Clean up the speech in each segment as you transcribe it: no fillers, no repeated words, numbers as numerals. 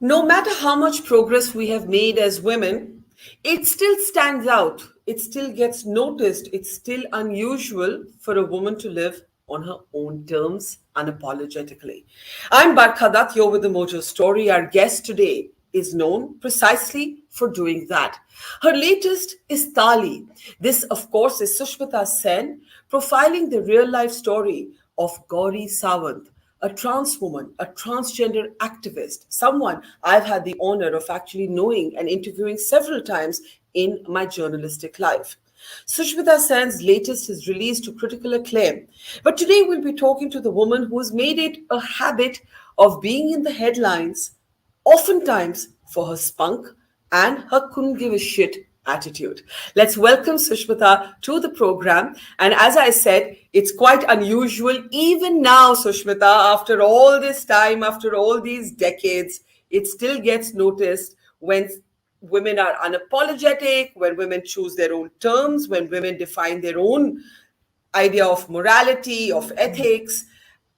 No matter how much progress we have made as women, it still stands out. It still gets noticed. It's still unusual for a woman to live on her own terms unapologetically. I'm Barkha, you're with the Mojo Story. Our guest today is known precisely for doing that. Her latest is Taali. This, of course, is Sushmita Sen profiling the real life story of Gauri Sawant, a trans woman, a transgender activist, someone I've had the honor of actually knowing and interviewing several times in my journalistic life. Sushmita Sen's latest is released to critical acclaim. But today we'll be talking to the woman who has made it a habit of being in the headlines, oftentimes for her spunk and her couldn't give a shit attitude. Let's welcome Sushmita to the program. And as I said, it's quite unusual, even now, Sushmita, after all this time, after all these decades, it still gets noticed when women are unapologetic, when women choose their own terms, when women define their own idea of morality, of ethics.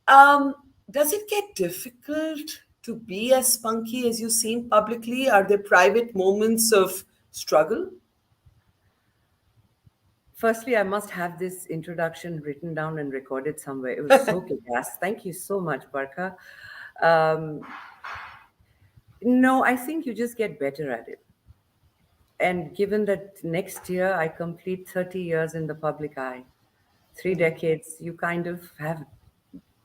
Um, does it get difficult to be as spunky as you seem publicly? Are there private moments of struggle? Firstly, I must have this introduction written down and recorded somewhere. It was so gas. Thank you so much, Barkha. Um, no, I think you just get better at it. And given that next year I complete 30 years in the public eye, 3 decades, you kind of have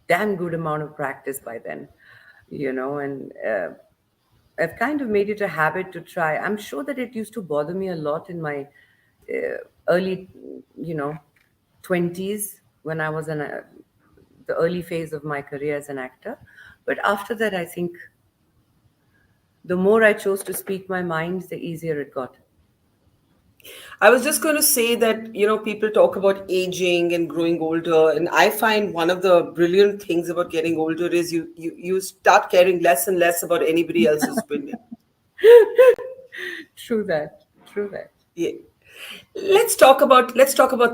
damn good amount of practice by then, and I've kind of made it a habit to try. I'm sure that it used to bother me a lot in my early, you know, 20s when I was in the early phase of my career as an actor. But after that, I think the more I chose to speak my mind, the easier it got. I was just going to say that, people talk about aging and growing older. And I find one of the brilliant things about getting older is you start caring less and less about anybody else's opinion. True that. True that. Yeah. Let's talk about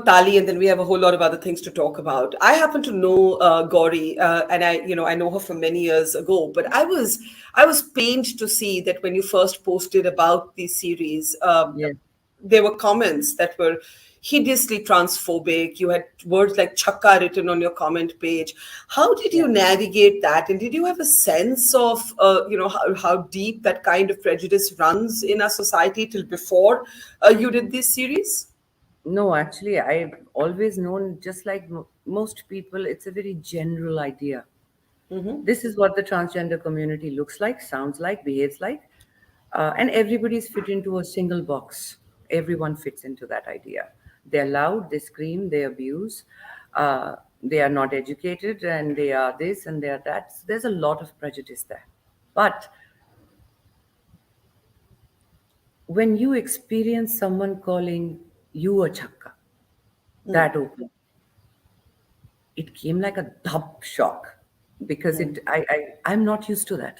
Tali, and then we have a whole lot of other things to talk about. I happen to know Gauri, and I know her from many years ago. But I was pained to see that when you first posted about the series, Yeah. there were comments that were hideously transphobic. You had words like "chakka" written on your comment page. How did Yeah. you navigate that, and did you have a sense of how deep that kind of prejudice runs in our society till before you did this series? No, actually, I've always known, just like most people, it's a very general idea. This is what the transgender community looks like, sounds like, behaves like, and everybody's fit into a single box. Everyone fits into that idea. They're loud, they scream, they abuse, they are not educated, and they are this and they are that. So there's a lot of prejudice there. But when you experience someone calling you a chakka, that open, it came like a dhap shock because I'm not used to that.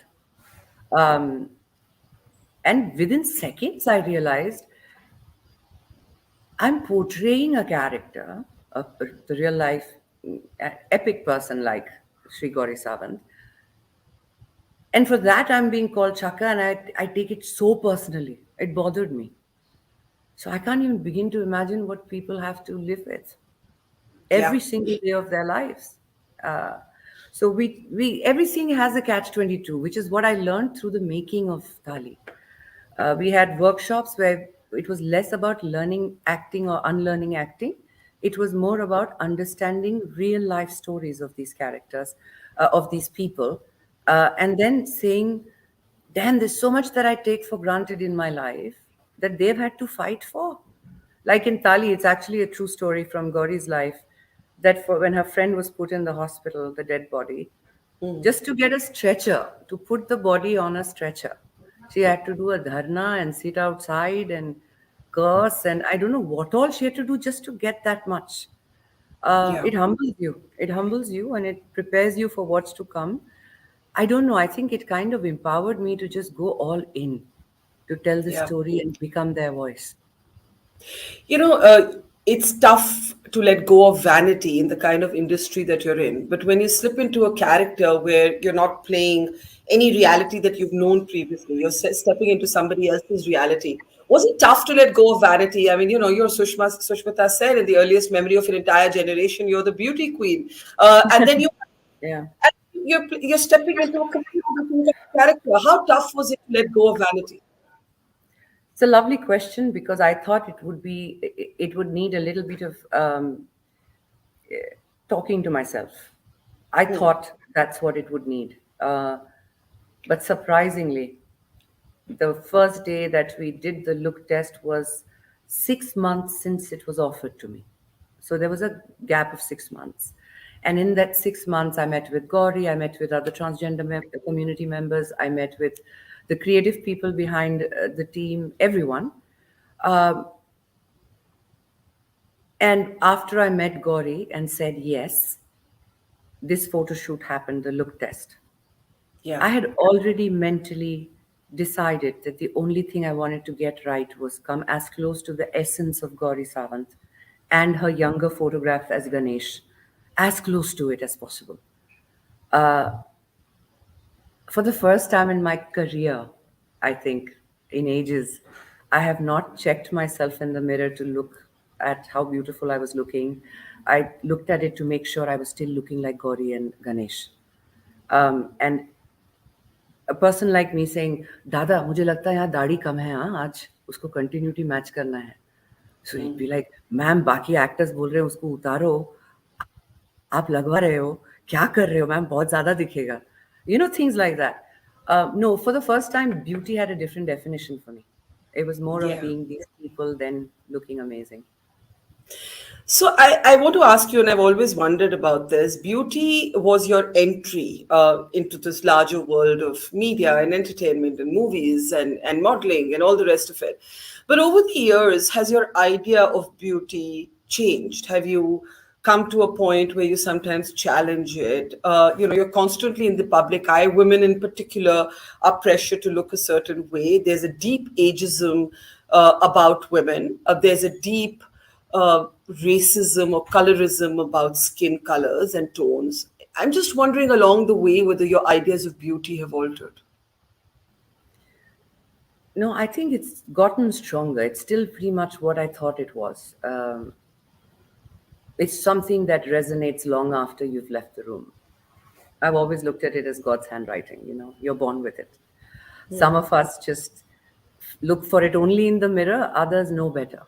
Um, and within seconds, I realized I'm portraying a character, the real life epic person like Sri Gauri Sawant. And for that, I'm being called Chaka, and I take it so personally. It bothered me. So I can't even begin to imagine what people have to live with Yeah. every single day of their lives. Uh, so we everything has a catch 22, which is what I learned through the making of Thali. We had workshops where it was less about learning acting or unlearning acting. It was more about understanding real life stories of these characters, of these people, and then saying, damn, there's so much that I take for granted in my life that they've had to fight for. Like in Tali, it's actually a true story from Gauri's life that when her friend was put in the hospital, the dead body, just to get a stretcher, to put the body on a stretcher. She had to do a dharna and sit outside and curse, and I don't know what all she had to do just to get that much. Yeah. It humbles you. It humbles you and it prepares you for what's to come. I don't know. I think it kind of empowered me to just go all in to tell the Yeah. story and become their voice. It's tough to let go of vanity in the kind of industry that you're in. But when you slip into a character where you're not playing any reality that you've known previously, you're stepping into somebody else's reality. Was it tough to let go of vanity? I mean, you're Sushmita Sen, in the earliest memory of an entire generation. You're the beauty queen, and then Yeah. you're stepping into a completely different character. How tough was it to let go of vanity? It's a lovely question because I thought it would need a little bit of talking to myself. I thought that's what it would need. But surprisingly, the first day that we did the look test was 6 months since it was offered to me. So there was a gap of 6 months. And in that 6 months, I met with Gauri, I met with other transgender community members, I met with the creative people behind the team, everyone. Um, and after I met Gauri and said yes, this photo shoot happened, the look test. Yeah. I had already mentally decided that the only thing I wanted to get right was come as close to the essence of Gauri Sawant and her younger photographs as Ganesh, as close to it as possible. For the first time in my career, I think, in ages, I have not checked myself in the mirror to look at how beautiful I was looking. I looked at it to make sure I was still looking like Gauri and Ganesh. And a person like me saying, "Dada, मुझे लगता है यहाँ दाढ़ी कम है हाँ आज उसको continuity match करना है." So he'd be like, "ma'am बाकी actors बोल रहे हैं उसको उतारो, आप लगवा रहे हो, क्या कर रहे हो मैम बहुत ज़्यादा दिखेगा." Things like that. No, for the first time, beauty had a different definition for me. It was more of Yeah. being these people than looking amazing. So I want to ask you, and I've always wondered about this. Beauty was your entry into this larger world of media and entertainment and movies and modeling and all the rest of it. But over the years, has your idea of beauty changed? Have you come to a point where you sometimes challenge it? You're constantly in the public eye. Women in particular are pressured to look a certain way. There's a deep ageism about women. There's a deep racism or colorism about skin colors and tones. I'm just wondering along the way whether your ideas of beauty have altered. No, I think it's gotten stronger. It's still pretty much what I thought it was. It's something that resonates long after you've left the room. I've always looked at it as God's handwriting, you're born with it. Some of us just look for it only in the mirror, others know better.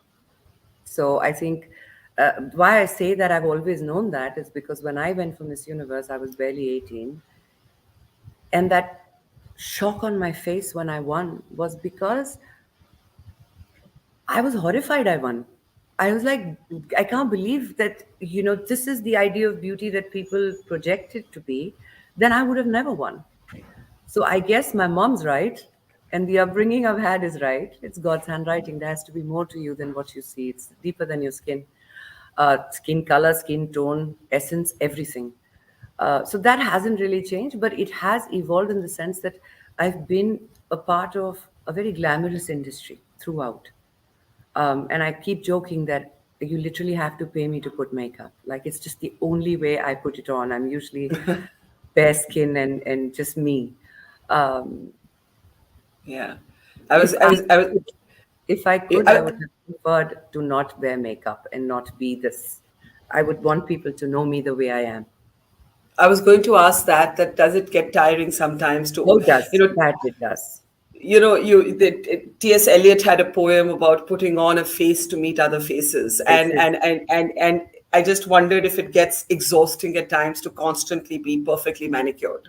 So I think why I say that I've always known that is because when I went for Miss Universe, I was barely 18. And that shock on my face when I won was because I was horrified I won. I was like, I can't believe that, this is the idea of beauty that people project it to be. Then I would have never won. So I guess my mom's right. And the upbringing I've had is right. It's God's handwriting. There has to be more to you than what you see. It's deeper than your skin. Skin color, skin tone, essence, everything. So that hasn't really changed, but it has evolved in the sense that I've been a part of a very glamorous industry throughout. And I keep joking that you literally have to pay me to put makeup. Like it's just the only way I put it on. I'm usually bare skin and just me. Um, Yeah. I was, if I I was, I was, could, if I could, I I, would have preferred to not wear makeup and not be this. I would want people to know me the way I am. I was going to ask that does it get tiring sometimes Oh, to, it does. you know, That it does. T.S. Eliot had a poem about putting on a face to meet other faces, and Faces. I just wondered if it gets exhausting at times to constantly be perfectly manicured.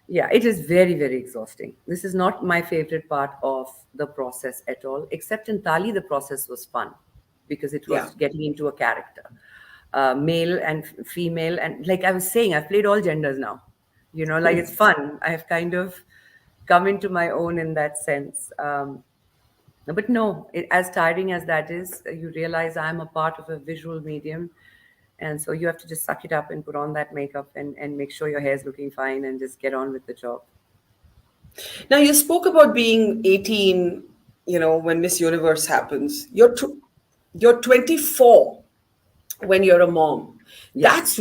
Yeah, it is very, very exhausting. This is not my favorite part of the process at all, except in Taali, the process was fun because it Yeah. was getting into a character, male and female. And like I was saying, I've played all genders now. Like it's fun. I have kind of come into my own in that sense. But no, as tiring as that is, you realize I'm a part of a visual medium. And so you have to just suck it up and put on that makeup and make sure your hair's looking fine and just get on with the job. Now you spoke about being 18, when Miss Universe happens. You're 24 when you're a mom. Yes.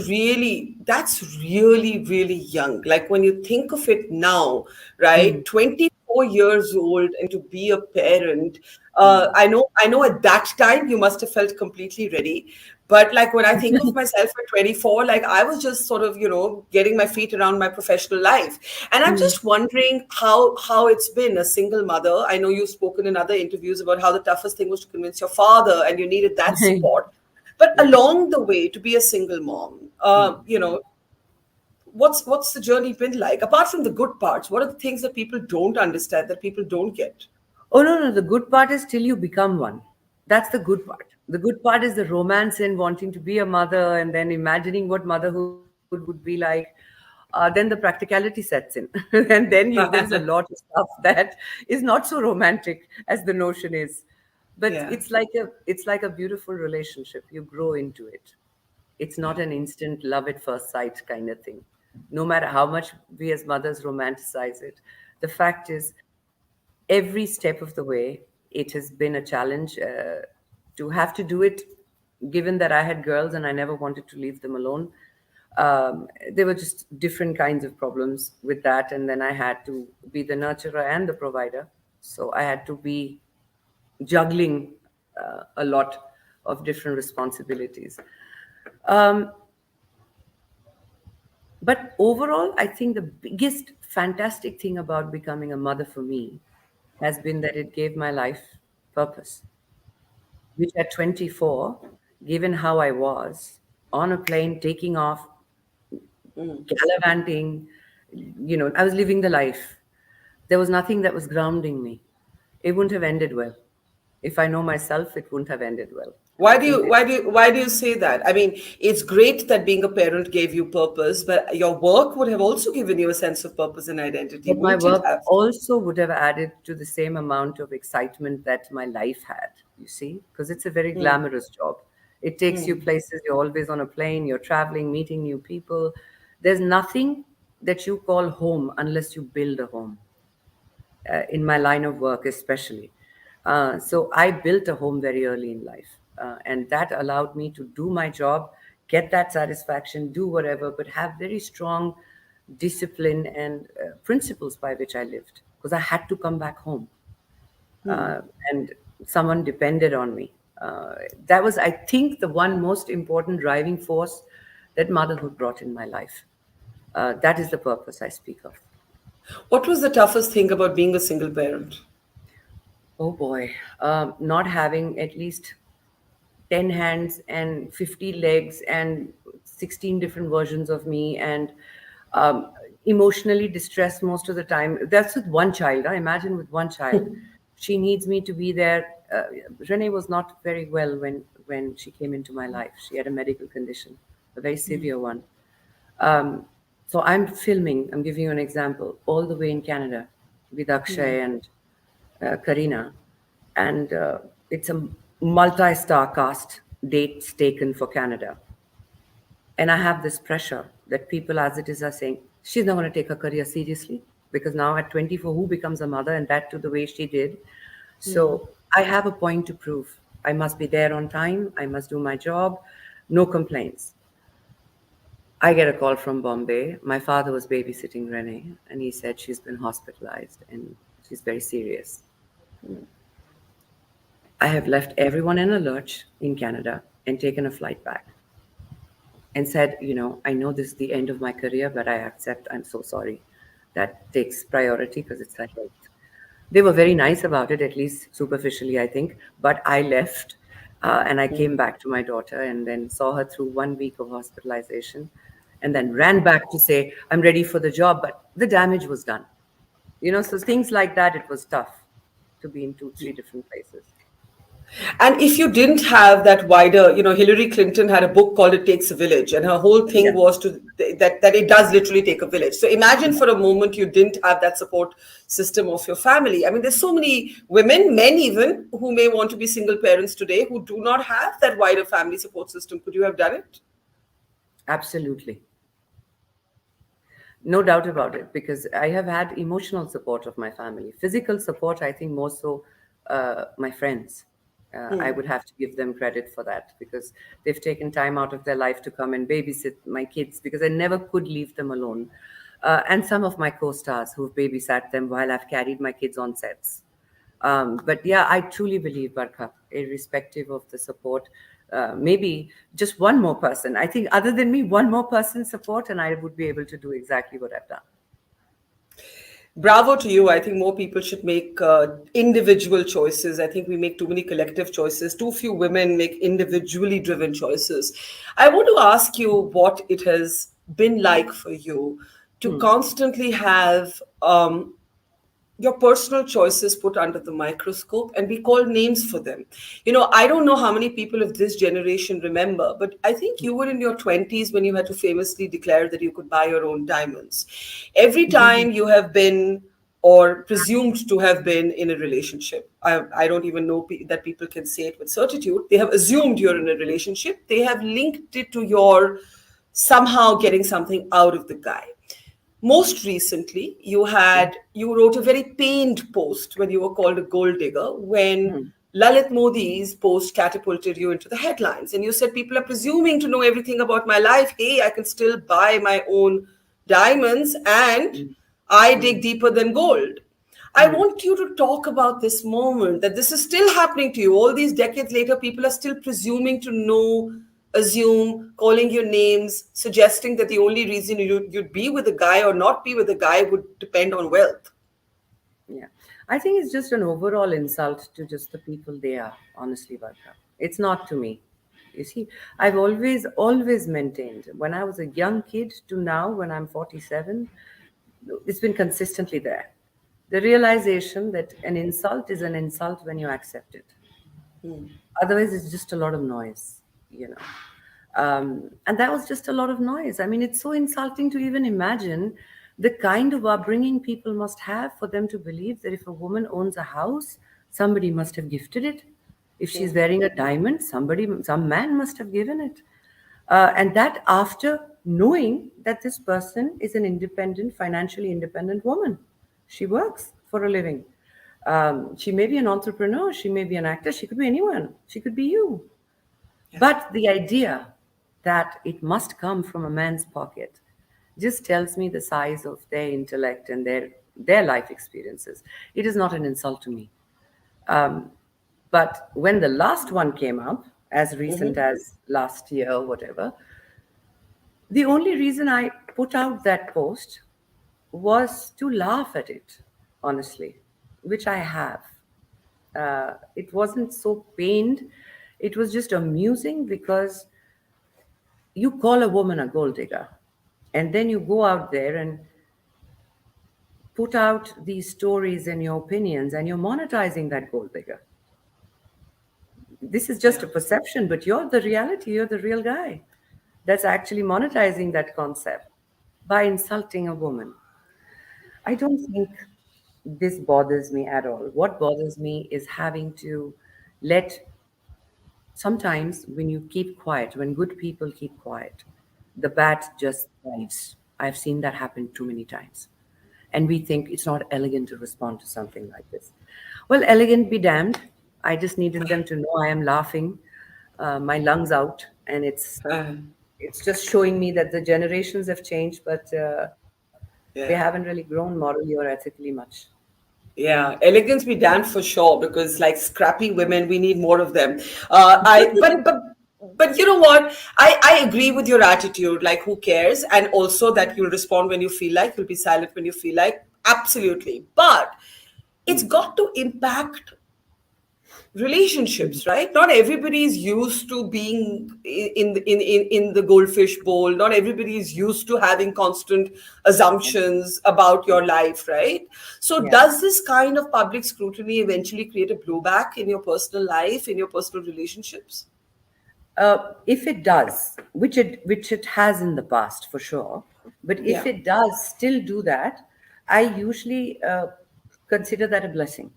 That's really, really young. Like when you think of it now, Mm. right? 24 years old and to be a parent. Mm. I know at that time you must have felt completely ready. But like when I think of myself at 24, like I was just sort of, getting my feet around my professional life. And I'm Mm. just wondering how it's been a single mother. I know you've spoken in other interviews about how the toughest thing was to convince your father and you needed that support. But Yeah. along the way, to be a single mom, Mm. what's the journey been like? Apart from the good parts, what are the things that people don't understand, that people don't get? Oh, no, no. The good part is till you become one. That's the good part. The good part is the romance in wanting to be a mother and then imagining what motherhood would be like. Then the practicality sets in. And then there's a lot of stuff that is not so romantic as the notion is. But Yeah. it's like a beautiful relationship. You grow into it. It's not Yeah. an instant love at first sight kind of thing. No matter how much we as mothers romanticize it, the fact is every step of the way, it has been a challenge to have to do it, given that I had girls and I never wanted to leave them alone. There were just different kinds of problems with that. And then I had to be the nurturer and the provider. So I had to be juggling a lot of different responsibilities. Um, but overall, I think the biggest fantastic thing about becoming a mother for me has been that it gave my life purpose, which at 24, given how I was on a plane taking off, gallivanting, I was living the life. There was nothing that was grounding me. It wouldn't have ended well. If I know myself, it wouldn't have ended well. Why I do think you it, why do you why do you say that? I mean, it's great that being a parent gave you purpose, but your work would have also given you a sense of purpose and identity, but my wouldn't it work have? also would have added to the same amount of excitement that my life had, you see, because it's a very glamorous job. It takes you places, you're always on a plane, you're traveling, meeting new people. There's nothing that you call home unless you build a home, in my line of work, especially. So I built a home very early in life, and that allowed me to do my job, get that satisfaction, do whatever, but have very strong discipline and principles by which I lived because I had to come back home, uh, and someone depended on me. That was, I think, the one most important driving force that motherhood brought in my life. That is the purpose I speak of. What was the toughest thing about being a single parent? Oh boy, not having at least 10 hands and 50 legs and 16 different versions of me and um, emotionally distressed most of the time. That's with one child. I imagine with one child. She needs me to be there. Renee was not very well when she came into my life. She had a medical condition, a very severe one. Um, so I'm filming, I'm giving you an example, all the way in Canada with Akshay and Karina. And it's a multi star cast, dates taken for Canada. And I have this pressure that people, as it is, are saying, she's not going to take her career seriously because now at 24, who becomes a mother? And that to the way she did. So I have a point to prove. I must be there on time. I must do my job. No complaints. I get a call from Bombay. My father was babysitting Renee, and he said she's been hospitalized and she's very serious. I have left everyone in a lurch in Canada and taken a flight back and said, I know this is the end of my career, but I accept, I'm so sorry. That takes priority because it's her health. They were very nice about it, at least superficially, I think. But I left and I came back to my daughter and then saw her through 1 week of hospitalization and then ran back to say, I'm ready for the job, but the damage was done. So things like that, it was tough to be in two, three different places. And if you didn't have that wider, Hillary Clinton had a book called It Takes a Village, and her whole thing Yeah. was that it does literally take a village. So imagine for a moment you didn't have that support system of your family. I mean, there's so many women, men even, who may want to be single parents today who do not have that wider family support system. Could you have done it? Absolutely. No doubt about it, because I have had emotional support of my family. Physical support, I think more so my friends. I would have to give them credit for that because they've taken time out of their life to come and babysit my kids because I never could leave them alone. And some of my co stars who've babysat them while I've carried my kids on sets. But yeah, I truly believe, Barkha, irrespective of the support, maybe just one more person. I think, other than me, one more person support, and I would be able to do exactly what I've done. Bravo to you. I think more people should make individual choices. I think we make too many collective choices. Too few women make individually driven choices. I want to ask you what it has been like for you to constantly have your personal choices put under the microscope and we call names for them. I don't know how many people of this generation remember, but I think you were in your 20s when you had to famously declare that you could buy your own diamonds. Every time you have been or presumed to have been in a relationship, I don't even know that people can say it with certitude. They have assumed you're in a relationship, they have linked it to your somehow getting something out of the guy. Most recently, you wrote a very pained post when you were called a gold digger when Lalit Modi's post catapulted you into the headlines, and you said people are presuming to know everything about my life. Hey, I can still buy my own diamonds, and I dig deeper than gold. I want you to talk about this moment that this is still happening to you. All these decades later, people are still presuming to know, assume, calling you names, suggesting that the only reason you'd be with a guy or not be with a guy would depend on wealth. Yeah. I think it's just an overall insult to just the people they are, honestly, Barkha. It's not to me. You see, I've always maintained when I was a young kid to now, when I'm 47, it's been consistently there. The realization that an insult is an insult when you accept it. Otherwise, it's just a lot of noise, you know. And that was just a lot of noise. I mean, it's so insulting to even imagine the kind of upbringing people must have for them to believe that if a woman owns a house, somebody must have gifted it. If she's wearing a diamond, some man must have given it. And that after knowing that this person is an independent, financially independent woman. She works for a living. She may be an entrepreneur, she may be an actor, she could be anyone, she could be you. But the idea that it must come from a man's pocket just tells me the size of their intellect and their life experiences. It is not an insult to me. Um, but when the last one came up, as recent as last year or whatever, the only reason I put out that post was to laugh at it, honestly, which I have. It wasn't so pained, it was just amusing because you call a woman a gold digger and then you go out there and put out these stories and your opinions and you're monetizing that gold digger. This is just a perception, but you're the reality, you're the real guy that's actually monetizing that concept by insulting a woman. I don't think this bothers me at all. What bothers me is having to let sometimes when you keep quiet, when good people keep quiet, the bad just thrives. I've seen that happen too many times. And we think it's not elegant to respond to something like this. Well, elegant be damned. I just needed them to know I am laughing, my lungs out, and it's just showing me that the generations have changed, but they haven't really Yeah. grown morally or ethically much. Yeah, elegance be damned for sure, because like scrappy women, we need more of them. But you know what? I agree with your attitude. Like, who cares? And also that you'll respond when you feel like, you'll be silent when you feel like. Absolutely. But it's got to impact relationships, right? Not everybody is used to being in the goldfish bowl. Not everybody is used to having constant Yeah. assumptions about Yeah. your life, right? So Yeah. does this kind of public scrutiny eventually create a blowback in your personal life, in your personal relationships? If it does, which it has in the past for sure, but if Yeah. it does still do that, I usually consider that a blessing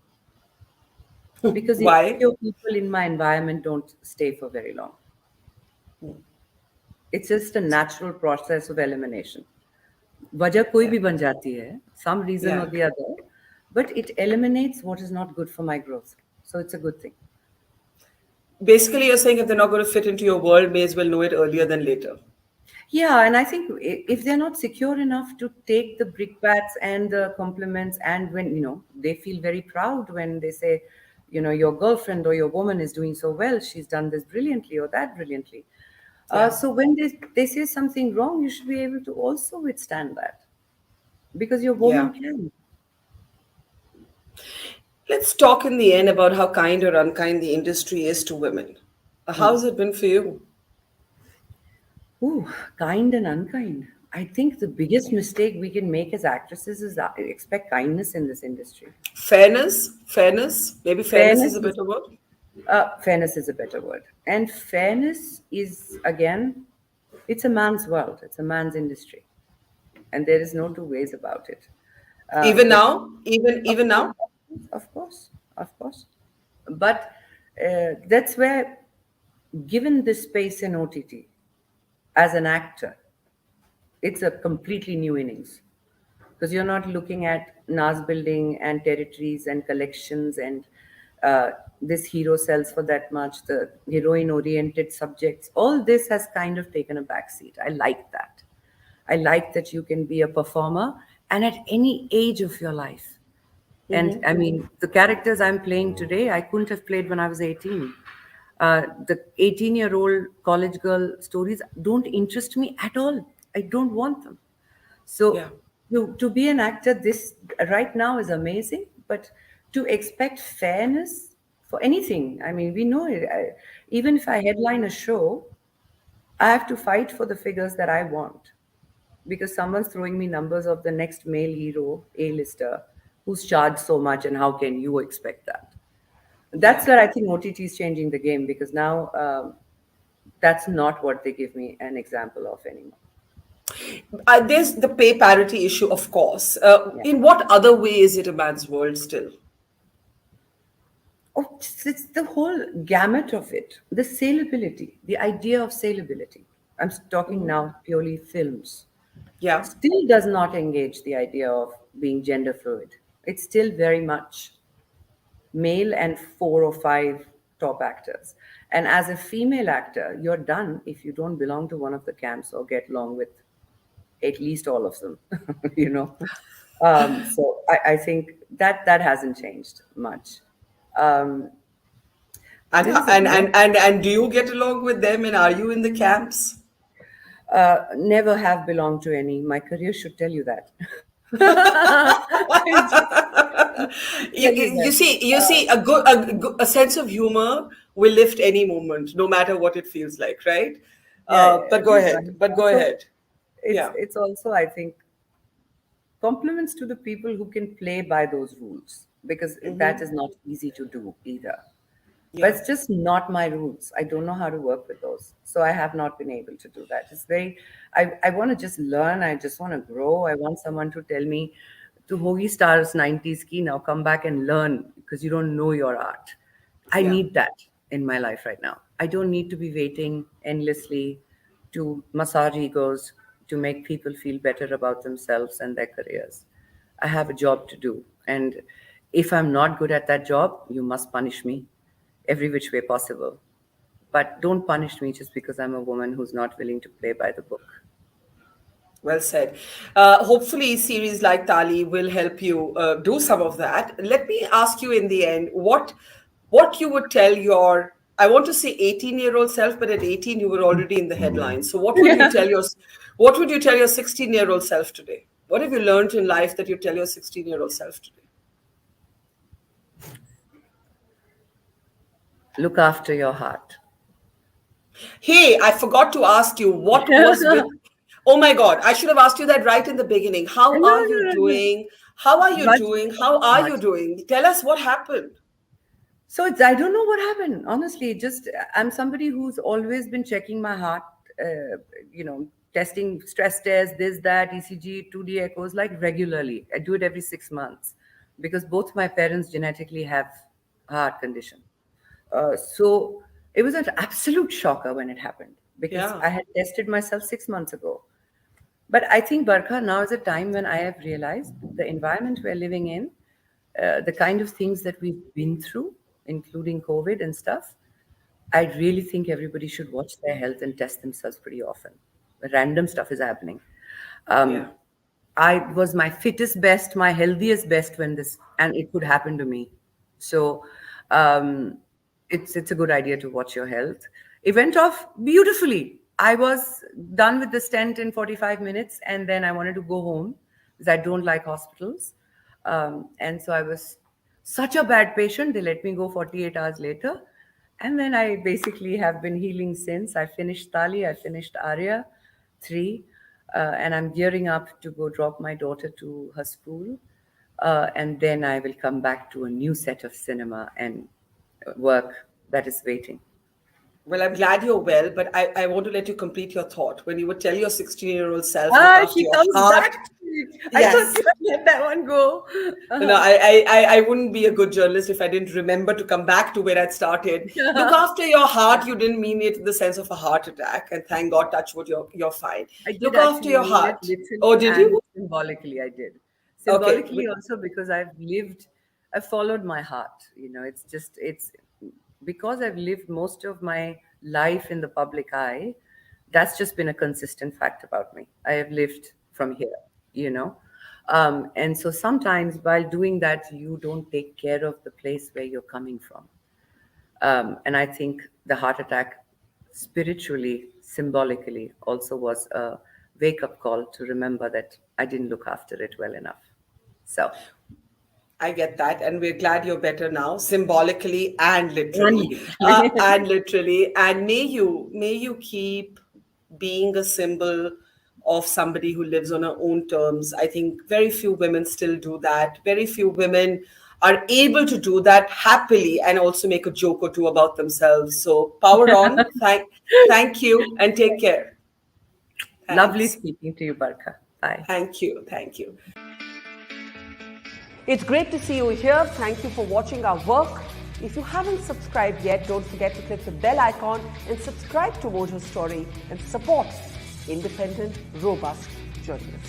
because Why? insecure people in my environment don't stay for very long. It's just a natural process of elimination. वजह कोई Yeah. भी बन जाती है, some reason or Yeah. the other, but it eliminates what is not good for my growth. So it's a good thing. Basically, you're saying if they're not going to fit into your world, may as well know it earlier than later. Yeah, and I think if they're not secure enough to take the brickbats and the compliments, and when they feel very proud when they say, your girlfriend or your woman is doing so well, she's done this brilliantly or that brilliantly. Yeah. So when they say something wrong, you should be able to also withstand that because your Yeah. woman can. Let's talk in the end about how kind or unkind the industry is to women. How's it been for you? Ooh, kind and unkind. I think the biggest mistake we can make as actresses is expect kindness in this industry. Fairness? Fairness? Maybe fairness is Fairness a is better word? fairness is a better word, and fairness is again, it's a man's world, it's a man's industry, and there is no two ways about it. Even The now? Of Even course, now? of course, of course. But that's where, given this space in OTT, as an actor, it's a completely new innings because you're not looking at NAS building and territories and collections and this hero sells for that much, the heroine oriented subjects. All this has kind of taken a backseat. I like that. I like that you can be a performer and at any age of your life. And I mean, the characters I'm playing today, I couldn't have played when I was 18. The 18-year-old college girl stories don't interest me at all. I don't want them. Yeah. So to be an actor this right now is amazing, but to expect fairness for anything, I mean, we know it. Even if I headline a show, I have to fight for the figures that I want because someone's throwing me numbers of the next male hero, A-lister, who's charged so much, and how can you expect that? That's Yeah. where I think OTT is changing the game because now that's not what they give me an example of anymore. There's the pay parity issue, of course. Yeah. In what other way is it a man's world still? Oh, it's the whole gamut of it. The saleability, the idea of saleability. I'm talking now purely films. Yeah. Still does not engage the idea of being gender fluid. It's still very much male and four or five top actors. And as a female actor, you're done if you don't belong to one of the camps or get along with at least all of them, you know. So I think that hasn't changed much. Um, And, there is a and lot. and and and do you get along with them? And are you in the camps? Never have belonged to any. My career should tell you that. I just You, tell you you that. see, you Uh, see, a sense of humor will lift any moment, no matter what it feels like, right? yeah. But go No, ahead. and But go also, ahead. it's Yeah. it's also, I think, compliments to the people who can play by those rules because that is not easy to do either. But Yeah. it's just not my roots. I don't know how to work with those. So I have not been able to do that. It's very, I want to just learn. I just want to grow. I want someone to tell me to Hogi Stars 90s key now, come back and learn because you don't know your art. I Yeah. need that in my life right now. I don't need to be waiting endlessly to massage egos to make people feel better about themselves and their careers. I have a job to do. And if I'm not good at that job, you must punish me every which way possible. But don't punish me just because I'm a woman who's not willing to play by the book. Well said. Hopefully, series like Tali will help you do some of that. Let me ask you in the end, what you would tell your, I want to say 18-year-old self, but at 18 you were already in the headlines. So what would you tell your 16-year-old self today? What have you learned in life that you tell your 16-year-old self today? Look after your heart. Hey, I forgot to ask you what was with. No, Oh my God, I should have asked you that right in the beginning. How no, are you no. doing? How are you Much, doing? How are you much. doing? Tell us what happened. So I don't know what happened. Honestly, just I'm somebody who's always been checking my heart, testing stress tests, this, that, ECG, 2D echoes, like regularly. I do it every 6 months because both my parents genetically have a heart condition. So it was an absolute shocker when it happened because Yeah. I had tested myself 6 months ago. But I think, Barkha, now is a time when I have realized the environment we're living in, the kind of things that we've been through, including COVID and stuff. I really think everybody should watch their health and test themselves pretty often. Random stuff is happening. Yeah. Um, I was my fittest best, my healthiest best when this, and it could happen to me. So um, it's a good idea to watch your health. It went off beautifully. I was done with the stent in 45 minutes, and then I wanted to go home because I don't like hospitals. And so I was such a bad patient. They let me go 48 hours later. And then I basically have been healing since. I finished Taali, I finished Arya 3, and I'm gearing up to go drop my daughter to her school. And then I will come back to a new set of cinema and work that is waiting. Well, I'm glad you're well, but I want to let you complete your thought. When you would tell your 16-year-old self, look Ah, after she your comes heart. back to it. I thought Yes. you had let that one go. No, I wouldn't be a good journalist if I didn't remember to come back to where I'd started. Look after your heart. You didn't mean it in the sense of a heart attack, and thank God, touch wood, you're fine. I did Look after actually your mean it heart. Oh, literally did and you? symbolically. I did. Okay. Symbolically also because I've followed my heart. It's because I've lived most of my life in the public eye. That's just been a consistent fact about me. I have lived from here, you know. And so sometimes while doing that, you don't take care of the place where you're coming from. And I think the heart attack, spiritually, symbolically, also was a wake up call to remember that I didn't look after it well enough. So, I get that, and we're glad you're better now, symbolically and and literally. And may you keep being a symbol of somebody who lives on her own terms. I think very few women still do that. Very few women are able to do that happily and also make a joke or two about themselves. So power on. Thank you, and take care. lovely Thanks. speaking to you, Barkha. Bye. Thank you. Thank you. It's great to see you here. Thank you for watching our work. If you haven't subscribed yet, don't forget to click the bell icon and subscribe to Mojo Story and support independent, robust journalism.